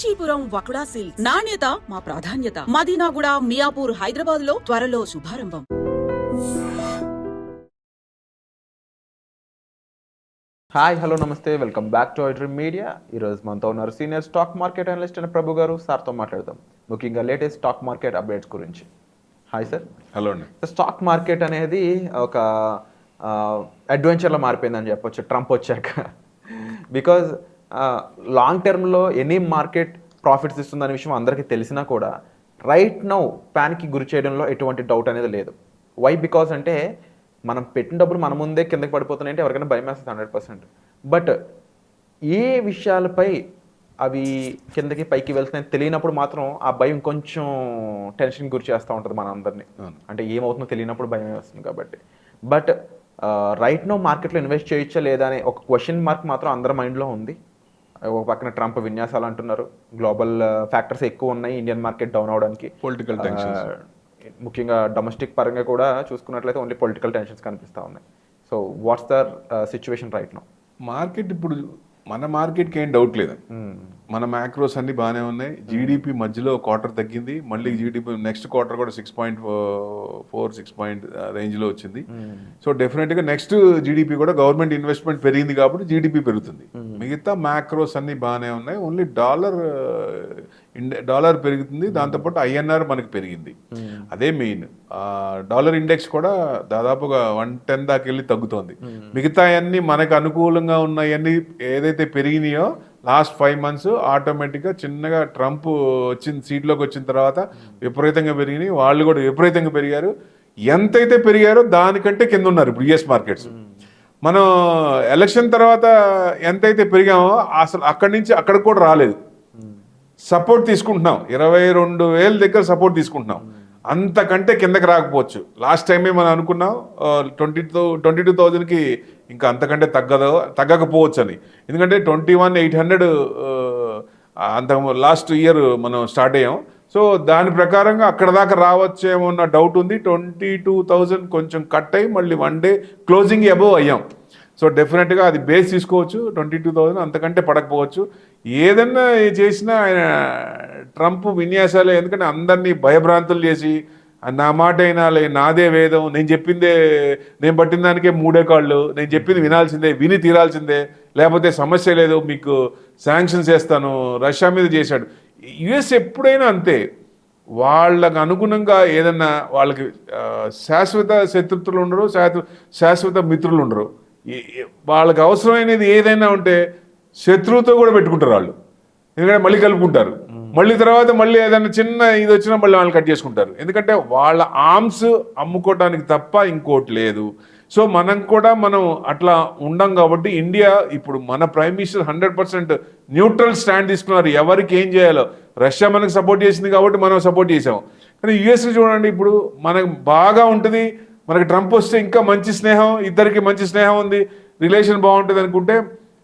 Kanchipuram వకుడా silks నాణ్యత మా ప్రాధాన్యత. మదీనాగూడ, మియాపూర్, హైదరాబాద్ లో త్వరలో శుభారంభం. హాయ్, హలో, నమస్తే, welcome back to iDream media. ఈరోజు మనతో ఉన్నారు సీనియర్ స్టాక్ మార్కెట్ అనలిస్ట్ అయిన ప్రభు గారు. సార్తో మాట్లాడదాం ముఖ్యంగా లేటెస్ట్ స్టాక్ మార్కెట్ అప్డేట్స్ గురించి. Hi sir. హలో అండి. స్టాక్ మార్కెట్ అనేది ఒక అడ్వెంచర్లో మారిపోయిందని చెప్పొచ్చు ట్రంప్ వచ్చాక. బికాజ్ లాంగ్ టర్మ్లో ఎనీ మార్కెట్ ప్రాఫిట్స్ ఇస్తుందనే విషయం అందరికీ తెలిసినా కూడా రైట్ నౌ ప్యాన్కి గురి చేయడంలో ఎటువంటి డౌట్ అనేది లేదు. వై? బికాజ్ అంటే మనం పెట్టిన డబ్బులు మన ముందే కిందకి పడిపోతున్నాయంటే ఎవరికైనా భయం వేస్తుంది 100%. బట్ ఏ విషయాలపై అవి కిందకి పైకి వెళ్తున్నాయని తెలియనప్పుడు మాత్రం ఆ భయం కొంచెం టెన్షన్ గురి చేస్తూ ఉంటుంది మన అందరినీ. అంటే ఏమవుతుందో తెలియనప్పుడు భయం వేస్తుంది కాబట్టి. బట్ రైట్ నో మార్కెట్లో ఇన్వెస్ట్ చేయొచ్చా లేదా అనే ఒక క్వశ్చన్ మార్క్ మాత్రం అందరి మైండ్లో ఉంది. ఒక పక్కన ట్రంప్ విన్యాసాలు అంటున్నారు, గ్లోబల్ ఫ్యాక్టర్స్ ఎక్కువ ఉన్నాయి ఇండియన్ మార్కెట్ డౌన్ అవడానికి. పొలిటికల్ టెన్షన్స్, ముఖ్యంగా డొమెస్టిక్ పరంగా కూడా చూసుకున్నట్లయితే ఓన్లీ పొలిటికల్ టెన్షన్స్ కనిపిస్తూ ఉన్నాయి. So what's the situation right no? Market ఇప్పుడు మన మార్కెట్కి ఏం డౌట్ లేదు. మన మ్యాక్రోస్ అన్ని బాగానే ఉన్నాయి. జీడిపి మధ్యలో క్వార్టర్ తగ్గింది, మళ్ళీ జీడిపి నెక్స్ట్ క్వార్టర్ కూడా 6.4 రేంజ్లో వచ్చింది. సో డెఫినెట్గా నెక్స్ట్ జీడిపి కూడా గవర్నమెంట్ ఇన్వెస్ట్మెంట్ పెరిగింది కాబట్టి జీడిపి పెరుగుతుంది. మిగతా మ్యాక్రోస్ అన్ని బాగానే ఉన్నాయి. ఓన్లీ డాలర్ పెరుగుతుంది, దాంతోపాటు ఐఎన్ఆర్ మనకి పెరిగింది. అదే మెయిన్. డాలర్ ఇండెక్స్ కూడా దాదాపుగా 110 దాకా వెళ్ళి తగ్గుతోంది. మిగతా అన్ని మనకు అనుకూలంగా ఉన్నాయన్నీ ఏదైతే పెరిగినాయో లాస్ట్ 5 months ఆటోమేటిక్గా చిన్నగా ట్రంప్ సీట్లోకి వచ్చిన తర్వాత విపరీతంగా పెరిగినాయి. వాళ్ళు కూడా విపరీతంగా పెరిగారు. ఎంతైతే పెరిగారో దానికంటే కింద ఉన్నారు ఇప్పుడు యుఎస్ మార్కెట్స్. మనం ఎలక్షన్ తర్వాత ఎంతైతే పెరిగామో అసలు అక్కడి నుంచి అక్కడికి కూడా రాలేదు. సపోర్ట్ తీసుకుంటున్నాం, 22,000 దగ్గర సపోర్ట్ తీసుకుంటున్నాం. అంతకంటే కిందకి రాకపోవచ్చు. లాస్ట్ టైమే మనం అనుకున్నాం 22,000కి ఇంకా అంతకంటే తగ్గకపోవచ్చు అని. ఎందుకంటే 21,800 అంత లాస్ట్ ఇయర్ మనం స్టార్ట్ అయ్యాం. సో దాని ప్రకారంగా అక్కడ దాకా రావచ్చేమో అన్న డౌట్ ఉంది. 22,000 కొంచెం కట్ అయ్యి మళ్ళీ 1 day క్లోజింగ్ అబోవ్ అయ్యాం. సో డెఫినెట్గా అది బేస్ తీసుకోవచ్చు. 22,000 అంతకంటే పడకపోవచ్చు. ఏదన్నా చేసినా ఆయన ట్రంప్ విన్యాసాలే. ఎందుకంటే అందరినీ భయభ్రాంతులు చేసి నా మాట అయినా నాదే వేదం, నేను పట్టిన దానికే 3 కాళ్ళు, నేను చెప్పింది వినాల్సిందే, విని తీరాల్సిందే, లేకపోతే సమస్య లేదు, మీకు శాంక్షన్స్ చేస్తాను. రష్యా మీద చేశాడు. యుఎస్ ఎప్పుడైనా అంతే. వాళ్ళకు అనుగుణంగా ఏదన్నా వాళ్ళకి శాశ్వత శత్రుత్వులు ఉండరు, శాశ్వత మిత్రులు ఉండరు. వాళ్ళకి అవసరమైనది ఏదైనా ఉంటే శత్రువుతో కూడా పెట్టుకుంటారు వాళ్ళు. ఎందుకంటే మళ్ళీ కలుపుకుంటారు. మళ్ళీ తర్వాత మళ్ళీ ఏదైనా చిన్న ఇది వచ్చినా మళ్ళీ వాళ్ళని కట్ చేసుకుంటారు. ఎందుకంటే వాళ్ళ ఆర్మ్స్ అమ్ముకోవడానికి తప్ప ఇంకోటి లేదు. సో మనం అట్లా ఉండం కాబట్టి ఇండియా ఇప్పుడు మన ప్రైమ్ మినిస్టర్ 100% న్యూట్రల్ స్టాండ్ తీసుకున్నారు. ఎవరికి ఏం చేయాలో. రష్యా మనకు సపోర్ట్ చేసింది కాబట్టి మనం సపోర్ట్ చేసాం. కానీ యుఎస్ చూడండి, ఇప్పుడు మనకు బాగా ఉంటుంది, మనకి ట్రంప్ వస్తే ఇంకా మంచి స్నేహం, ఇద్దరికి మంచి స్నేహం ఉంది, రిలేషన్ బాగుంటుంది అనుకుంటే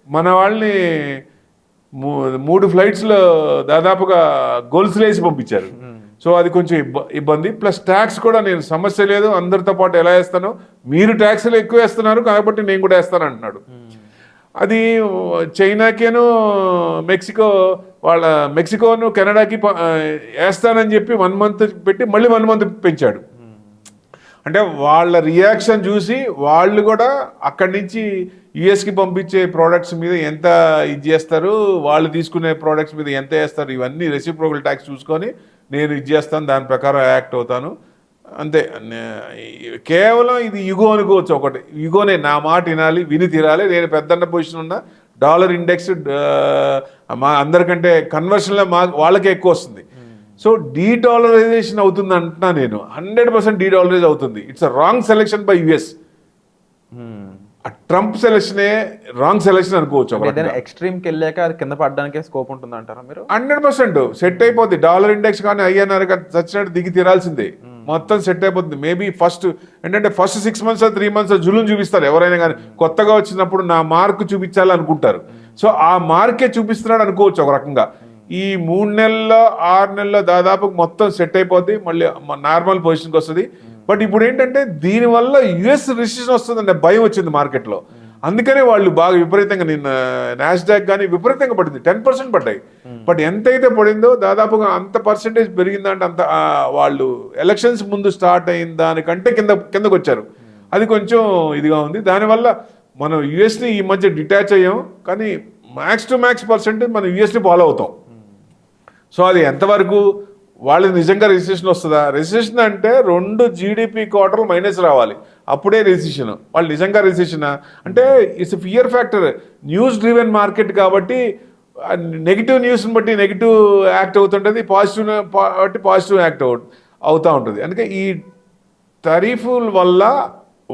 మన వాళ్ళని 3 flights దాదాపుగా గొలుసులు వేసి పంపించారు. సో అది కొంచెం ఇబ్బంది. ప్లస్ ట్యాక్స్ కూడా నేను సమస్య లేదు, అందరితో పాటు ఎలా వేస్తానో మీరు ట్యాక్స్లు ఎక్కువ వేస్తున్నారు కాబట్టి నేను కూడా వేస్తాను అంటున్నాడు. అది చైనాకేను మెక్సికోను కెనడాకి వేస్తానని చెప్పి 1 month పెట్టి మళ్ళీ 1 month పెంచాడు. అంటే వాళ్ళ రియాక్షన్ చూసి వాళ్ళు కూడా అక్కడి నుంచి యుఎస్కి పంపించే ప్రోడక్ట్స్ మీద ఎంత ఇది చేస్తారు, వాళ్ళు తీసుకునే ప్రోడక్ట్స్ మీద ఎంత వేస్తారు, ఇవన్నీ రెసిప్రోకల్ ట్యాక్స్ చూసుకొని నేను ఇది చేస్తాను, దాని ప్రకారం యాక్ట్ అవుతాను అంతే. కేవలం ఇది యుగో అనుకోవచ్చు. ఒకటి యుగోనే, నా మాట వినాలి, విని తీరాలి, నేను పెద్దన్న పొజిషన్ ఉన్న డాలర్ ఇండెక్స్ మా అందరికంటే కన్వర్షన్లో వాళ్ళకే ఎక్కువ వస్తుంది. సో డీడాలరైజేషన్ అవుతుంది అంటున్నా నేను. 100% డీడాలరైజ్ అవుతుంది. It's a wrong selection by US. Trump సెలెక్షనే రాంగ్ సెలెక్షన్ అనుకోవచ్చు. ఎక్స్ట్రీమ్కి వెళ్ళాక అది కింద పడడానికి స్కోప్ ఉంటుంది అంటారా మీరు? 100% సెట్ అయిపోద్ది. డాలర్ ఇండెక్స్ కానీ ఐఎన్ఆర్ కానీ చచ్చినట్టు దిగి తీరాల్సిందే. మొత్తం సెట్ అయిపోతుంది. మేబీ ఫస్ట్ 6 months 3 months జులుం చూపిస్తారు ఎవరైనా కానీ. కొత్తగా వచ్చినప్పుడు నా మార్క్ చూపించాలి అనుకుంటారు. సో ఆ మార్కే చూపిస్తున్నాడు అనుకోవచ్చు ఒక రకంగా. ఈ 3 నెలల్లో 6 నెలల్లో దాదాపు మొత్తం సెట్ అయిపోద్ది, మళ్ళీ నార్మల్ పొజిషన్కి వస్తుంది. బట్ ఇప్పుడు ఏంటంటే దీనివల్ల యుఎస్ రిసెషన్ వస్తుందంటే భయం వచ్చింది మార్కెట్లో. అందుకనే వాళ్ళు బాగా విపరీతంగా నిన్న నాస్డాక్ కానీ విపరీతంగా పడింది, 10% పడ్డాయి. బట్ ఎంతైతే పడిందో దాదాపుగా అంత పర్సెంటేజ్ పెరిగిందంటే అంత వాళ్ళు ఎలక్షన్స్ ముందు స్టార్ట్ అయిన దానికంటే కిందకు వచ్చారు. అది కొంచెం ఇదిగా ఉంది. దానివల్ల మనం యుఎస్ని ఈ మధ్య డిటాచ్ అయ్యాం, కానీ మ్యాక్స్ టు మ్యాక్స్ పర్సెంటేజ్ మనం యుఎస్ని ఫాలో అవుతాం. సో అది ఎంతవరకు వాళ్ళకి నిజంగా రిసెషన్ వస్తుందా? రిసెషన్ అంటే 2 జీడిపి క్వార్టర్లు మైనస్ రావాలి, అప్పుడే రిసెషన్. వాళ్ళు నిజంగా రిసెషనా అంటే it's fear factor. News driven market కాబట్టి నెగిటివ్ న్యూస్ని బట్టి నెగిటివ్ యాక్ట్ అవుతుంటుంది, పాజిటివ్ బట్టి పాజిటివ్ యాక్ట్ అవుతూ ఉంటుంది. అందుకే ఈ టారిఫ్ల వల్ల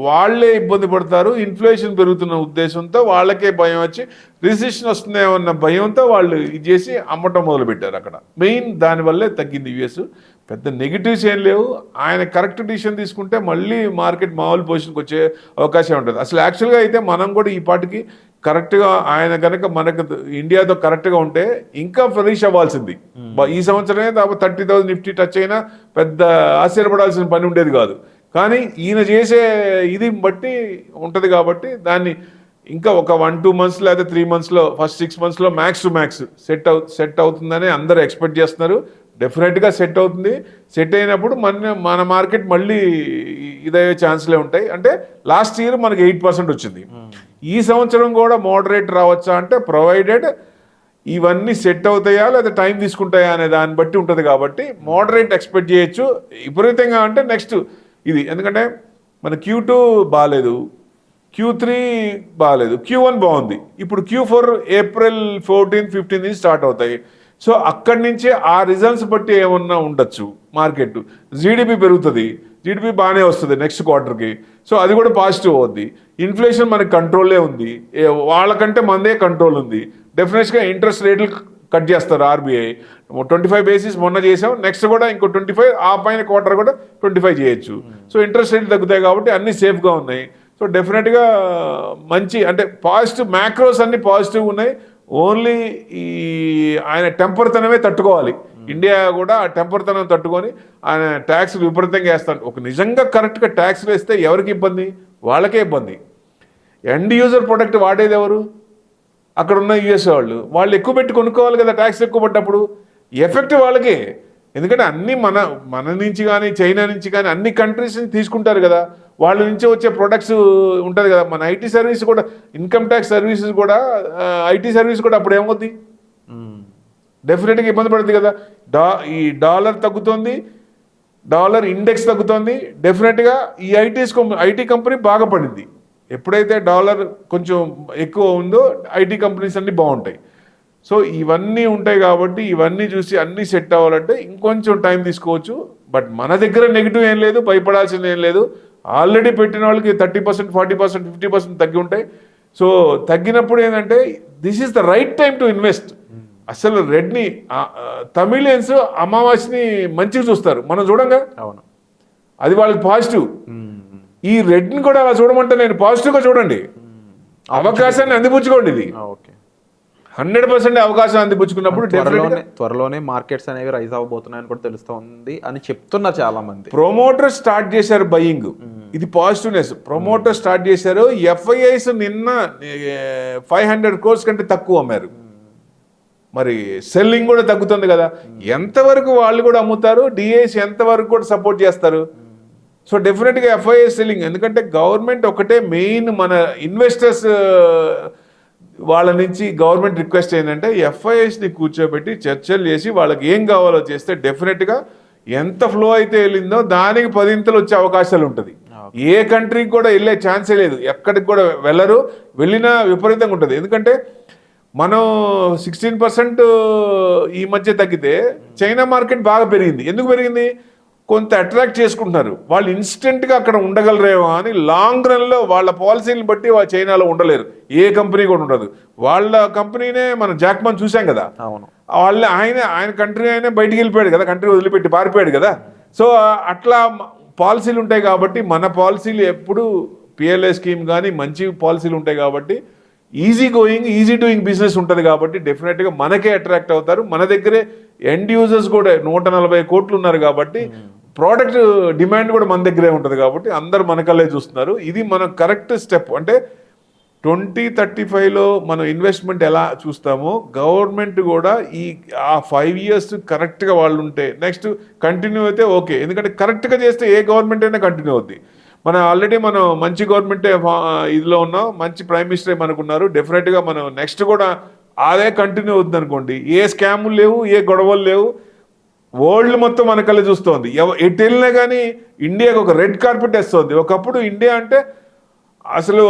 వాళ్ళే ఇబ్బంది పడతారు, ఇన్ఫ్లేషన్ పెరుగుతున్న ఉద్దేశంతో వాళ్ళకే భయం వచ్చి రిసెషన్ వస్తుందేమన్న భయంతో వాళ్ళు ఇది చేసి అమ్మటం మొదలుపెట్టారు. అక్కడ మెయిన్ దానివల్లే తగ్గింది యుఎస్. పెద్ద నెగిటివ్స్ ఏం లేవు. ఆయన కరెక్ట్ డిసిషన్ తీసుకుంటే మళ్ళీ మార్కెట్ మామూలు పొజిషన్కి వచ్చే అవకాశం ఉంటుంది. అసలు యాక్చువల్గా అయితే మనం కూడా ఈ పాటికి కరెక్ట్గా ఆయన కనుక మనకు ఇండియాతో కరెక్ట్గా ఉంటే ఇంకా ఫ్లరిష్ అవ్వాల్సింది. ఈ సంవత్సరమే దాదాపు 30,000 నిఫ్టీ టచ్ అయినా పెద్ద ఆశ్చర్యపడాల్సిన పని ఉండేది కాదు. కానీ ఈయన చేసే ఇది బట్టి ఉంటుంది కాబట్టి దాన్ని ఇంకా ఒక 1-2 మంత్స్ లేదా 3 మంత్స్లో ఫస్ట్ 6 మంత్స్లో మ్యాక్స్ టు మ్యాక్స్ సెట్ అవుతుందని అందరూ ఎక్స్పెక్ట్ చేస్తున్నారు. డెఫినెట్గా సెట్ అవుతుంది. సెట్ అయినప్పుడు మన మార్కెట్ మళ్ళీ ఇదయ్యే ఛాన్స్లే ఉంటాయి. అంటే లాస్ట్ ఇయర్ మనకి 8% వచ్చింది. ఈ సంవత్సరం కూడా మోడరేట్ రావచ్చా అంటే ప్రొవైడెడ్ ఇవన్నీ సెట్ అవుతాయా లేదా టైం తీసుకుంటాయా అనే దాన్ని బట్టి ఉంటుంది. కాబట్టి మోడరేట్ ఎక్స్పెక్ట్ చేయొచ్చు. విపరీతంగా అంటే నెక్స్ట్ ఇది, ఎందుకంటే మన Q2 బాగాలేదు, Q3 బాగాలేదు, Q1 బాగుంది. ఇప్పుడు Q4 ఏప్రిల్ 14, 15 నుంచి స్టార్ట్ అవుతాయి. సో అక్కడి నుంచే ఆ రిజల్ట్స్ బట్టి ఏమన్నా ఉండొచ్చు మార్కెట్. జీడిపి పెరుగుతుంది, జీడిపి బాగానే వస్తుంది నెక్స్ట్ క్వార్టర్కి. సో అది కూడా పాజిటివ్ అవుద్ది. ఇన్ఫ్లేషన్ మనకి కంట్రోల్లే ఉంది, వాళ్ళకంటే మనదే కంట్రోల్ ఉంది. డెఫినెట్గా ఇంట్రెస్ట్ రేట్లు కట్ చేస్తారు ఆర్బీఐ. 25 బేసిస్ మొన్న చేసాం, నెక్స్ట్ కూడా ఇంకో 25, ఆ పైన క్వార్టర్ కూడా 25 చేయొచ్చు. సో ఇంట్రెస్ట్ రేట్లు తగ్గుతాయి కాబట్టి అన్నీ సేఫ్గా ఉన్నాయి. సో డెఫినెట్గా మంచి అంటే పాజిటివ్ మ్యాక్రోస్ అన్ని పాజిటివ్ ఉన్నాయి. ఓన్లీ ఈ ఆయన టెంపర్తనమే తట్టుకోవాలి. ఇండియా కూడా ఆ టెంపర్తనం తట్టుకొని ఆయన ట్యాక్స్ విపరీతంగా వేస్తాడు. ఒక నిజంగా కరెక్ట్గా ట్యాక్స్లు వేస్తే ఎవరికి ఇబ్బంది? వాళ్ళకే ఇబ్బంది. ఎండ్ యూజర్ ప్రొడక్ట్ వాడేది ఎవరు? అక్కడ ఉన్న యూఎస్ వాళ్ళు ఎక్కువ పెట్టి కొనుక్కోవాలి కదా, ట్యాక్స్ ఎక్కువ పడ్డప్పుడు ఎఫెక్ట్ వాళ్ళకే. ఎందుకంటే అన్నీ మన నుంచి కానీ చైనా నుంచి కానీ అన్ని కంట్రీస్ నుంచి తీసుకుంటారు కదా, వాళ్ళ నుంచి వచ్చే ప్రొడక్ట్స్ ఉంటుంది కదా. మన ఐటీ సర్వీస్ కూడా, ఇన్కమ్ ట్యాక్స్ సర్వీసెస్ కూడా, ఐటీ సర్వీస్ కూడా అప్పుడు ఏమవుద్ది? డెఫినెట్గా ఇబ్బంది పడుతుంది కదా. ఈ డాలర్ తగ్గుతుంది, డాలర్ ఇండెక్స్ తగ్గుతుంది. డెఫినెట్గా ఈ ఐటీ కంపెనీ బాగా పడింది. ఎప్పుడైతే డాలర్ కొంచెం ఎక్కువ ఉందో ఐటీ కంపెనీస్ అన్నీ బాగుంటాయి. సో ఇవన్నీ ఉంటాయి కాబట్టి ఇవన్నీ చూసి అన్నీ సెట్ అవ్వాలంటే ఇంకొంచెం టైం తీసుకోవచ్చు. బట్ మన దగ్గర నెగిటివ్ ఏం లేదు, భయపడాల్సింది ఏం లేదు. ఆల్రెడీ పెట్టిన వాళ్ళకి 30%, 40%, 50% తగ్గి ఉంటాయి. సో తగ్గినప్పుడు ఏంటంటే this is the right time to invest. అసలు రెడ్ని తమిళియన్స్ అమావాస్యని మంచిగా చూస్తారు, మనం చూడంగా. అవును, అది వాళ్ళకి పాజిటివ్. ఈ రెడ్ని కూడా అలా చూడమంటే నేను పాజిటివ్గా చూడండి, అవకాశాన్ని అందిపుచ్చుకోండి. ఇది 100% అవకాశం అందిపుచ్చుకున్నప్పుడు త్వరలోనే మార్కెట్స్ అనేవి రైజ్ అవబోతున్నాయని కూడా తెలుస్తుంది అని చెప్తున్నారు చాలా మంది. ప్రమోటర్ స్టార్ట్ చేశారు బయింగ్, ఇది పాజిటివ్నెస్. ప్రమోటర్ స్టార్ట్ చేశారు. ఎఫ్ఐఐస్ నిన్న 500 crores కంటే తక్కువ అమ్మారు. మరి సెల్లింగ్ కూడా తగ్గుతుంది కదా. ఎంతవరకు వాళ్ళు కూడా అమ్ముతారు, డిఐస్ ఎంతవరకు కూడా సపోర్ట్ చేస్తారు. సో డెఫినెట్గా ఎఫ్ఐఐ సెల్లింగ్. ఎందుకంటే గవర్నమెంట్ ఒకటే మెయిన్, మన ఇన్వెస్టర్స్ వాళ్ళ నుంచి గవర్నమెంట్ రిక్వెస్ట్ ఏంటంటే ఎఫ్ఐఐస్ని కూర్చోబెట్టి చర్చలు చేసి వాళ్ళకి ఏం కావాలో చేస్తే డెఫినెట్గా ఎంత ఫ్లో అయితే వెళ్ళిందో దానికి 10 వచ్చే అవకాశాలు ఉంటుంది. ఏ కంట్రీకి కూడా వెళ్ళే ఛాన్సే లేదు, ఎక్కడికి కూడా వెళ్ళరు. వెళ్ళినా విపరీతంగా ఉంటుంది. ఎందుకంటే మనం 16% ఈ మధ్య తగ్గితే చైనా మార్కెట్ బాగా పెరిగింది. ఎందుకు పెరిగింది? కొంత అట్రాక్ట్ చేసుకుంటున్నారు వాళ్ళు. ఇన్స్టెంట్గా అక్కడ ఉండగలరేమో అని లాంగ్ రన్లో వాళ్ళ పాలసీని బట్టి వాళ్ళు చైనాలో ఉండలేరు. ఏ కంపెనీ కూడా ఉండదు. వాళ్ళ కంపెనీనే మనం జాక్మాన్ చూసాం కదా. అవును, ఆయన కంట్రీ అయినా బయటికి వెళ్ళిపోయాడు కదా, కంట్రీ వదిలిపెట్టి పారిపోయాడు కదా. సో అట్లా పాలసీలు ఉంటాయి కాబట్టి మన పాలసీలు ఎప్పుడు పిఎల్ఐ స్కీమ్ కానీ మంచి పాలసీలు ఉంటాయి కాబట్టి ఈజీ డూయింగ్ బిజినెస్ ఉంటుంది కాబట్టి డెఫినెట్గా మనకే అట్రాక్ట్ అవుతారు. మన దగ్గరే ఎండ్ యూజర్స్ కూడా 140 కోట్లు ఉన్నారు కాబట్టి ప్రోడక్ట్ డిమాండ్ కూడా మన దగ్గరే ఉంటుంది కాబట్టి అందరు మనకల్లే చూస్తున్నారు. ఇది మన కరెక్ట్ స్టెప్. అంటే 2035లో మనం ఇన్వెస్ట్మెంట్ ఎలా చూస్తామో గవర్నమెంట్ కూడా ఆ 5 ఇయర్స్ కరెక్ట్గా వాళ్ళు ఉంటే నెక్స్ట్ కంటిన్యూ అయితే ఓకే. ఎందుకంటే కరెక్ట్గా చేస్తే ఏ గవర్నమెంట్ అయినా కంటిన్యూ అవుద్ది. మనం మంచి గవర్నమెంటే ఇదిలో ఉన్నాం, మంచి ప్రైమ్ మినిస్టర్ మనకున్నారు. డెఫినెట్గా మనం నెక్స్ట్ కూడా అదే కంటిన్యూ అవుతుంది అనుకోండి. ఏ స్కాములు లేవు, ఏ గొడవలు లేవు. వరల్డ్ మొత్తం మన కళ్ళ చూస్తోంది. ఎటు వెళ్ళినా కానీ ఇండియాకి ఒక రెడ్ కార్పెట్ వేస్తుంది. ఒకప్పుడు ఇండియా అంటే అసలు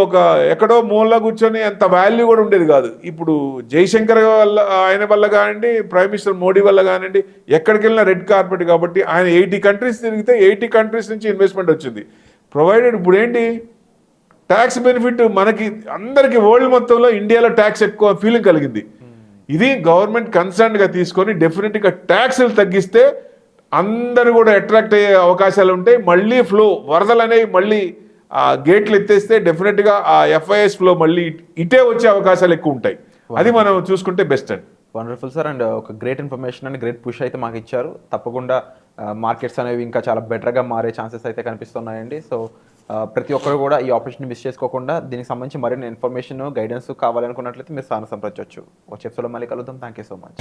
ఎక్కడో మూలలో కూర్చొని అంత వాల్యూ కూడా ఉండేది కాదు. ఇప్పుడు జైశంకర్ వల్ల, ఆయన వల్ల కానివ్వండి, ప్రైమ్ మినిస్టర్ మోడీ వల్ల కానివ్వండి, ఎక్కడికి వెళ్ళినా రెడ్ కార్పెట్. కాబట్టి ఆయన 80 కంట్రీస్ తిరిగితే 80 కంట్రీస్ నుంచి ఇన్వెస్ట్మెంట్ వచ్చింది. ప్రొవైడెడ్ ఇప్పుడు ఏంటి ట్యాక్స్ బెనిఫిట్ మనకి అందరికీ వరల్డ్ మొత్తంలో ఇండియాలో ట్యాక్స్ ఎక్కువ ఫీలింగ్ కలిగింది. ఇది గవర్నమెంట్ కన్సర్న్గా తీసుకొని డెఫినెట్గా ట్యాక్స్లు తగ్గిస్తే అందరూ కూడా అట్రాక్ట్ అయ్యే అవకాశాలు ఉంటాయి. మళ్ళీ ఫ్లో వరదలు అనేవి మళ్ళీ గేట్లు ఎత్తేస్తే డెఫినెట్గా ఆ FIIs ఫ్లో మళ్ళీ ఇటే వచ్చే అవకాశాలు ఎక్కువ ఉంటాయి. అది మనం చూసుకుంటే బెస్ట్ అండి. Wonderful sir. అండ్ ఒక great information and great push అయితే మాకు ఇచ్చారు. తప్పకుండా మార్కెట్స్ అనేవి ఇంకా చాలా బెటర్గా మారే ఛాన్సెస్ అయితే కనిపిస్తున్నాయండి. సో ప్రతి ఒక్కరు కూడా ఈ ఆపర్చునిటీ మిస్ చేసుకోకుండా దీనికి సంబంధించి మరిన్ని ఇన్ఫర్మేషన్ గైడెన్స్ కావాలనుకున్నట్లయితే మీరు సార్ సంప్రదించవచ్చు. వచ్చే ఎపిసోడ్లో మళ్ళీ కలుద్దాం. Thank you so much.